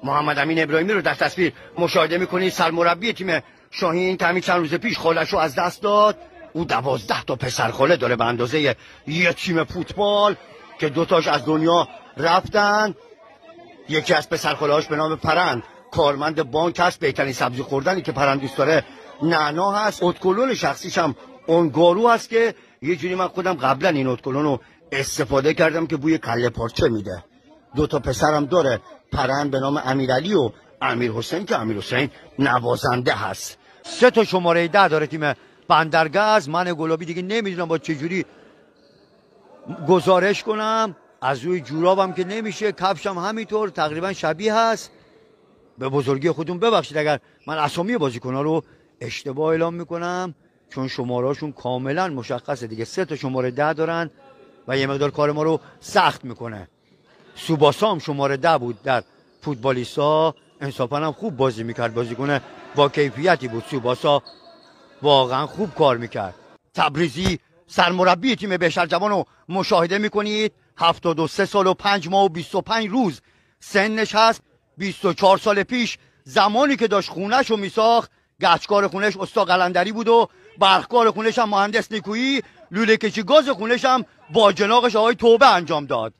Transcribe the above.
محمد امین ابراهیمی رو در تصویر مشاهده میکنید. سرمربی تیم شاهین که همین چند روز پیش خالش رو از دست داد. او 12 تا پسر خاله داره به اندازه یه تیم فوتبال که 2 تاش از دنیا رفتن. یکی از پسر خاله‌هاش به نام پرند کارمند بانک هست. بهترین سبزی خوردنی که پرند دوست داره نعنا هست. اتکلون شخصیش هم اونگارو هست که یه جوری من خودم قبلا این اتکلون رو استفاده کردم که بوی کله پارچه میده. 2 تا پسرم داره، پرند به نام امیرعلی و امیرحسین که امیرحسین نوازنده هست. 3 تا شماره 10 داره تیم بندرگز. من گلابی دیگه نمیدونم با چجوری گزارش کنم. از روی جورابم که نمیشه، کفشم همینطور تقریبا شبیه هست. به بزرگی خودتون ببخشید اگر من اسامی بازیکن‌ها رو اشتباه اعلام میکنم چون شماره‌هاشون کاملا مشخصه دیگه. 3 تا شماره 10 دارن و یه مقدار کار ما رو سخت میکنه. سوباسا هم شماره 10 بود در فوتبالیستا. انصافا هم خوب بازی میکرد، بازیکن با کیفیتی بود. سوباسا واقعا خوب کار میکرد. تبریزی سرمربی تیم بهشهر جوان رو مشاهده میکنید. 73 سال و 5 ماه و 25 روز سنش هست. 24 سال پیش زمانی که داشت خونش رو میساخت، گچکار خونش استا قلندری بود و برقکار خونش هم مهندس نیکویی، لوله کشی گاز خونش هم با جناقش آقای توبه انجام داد.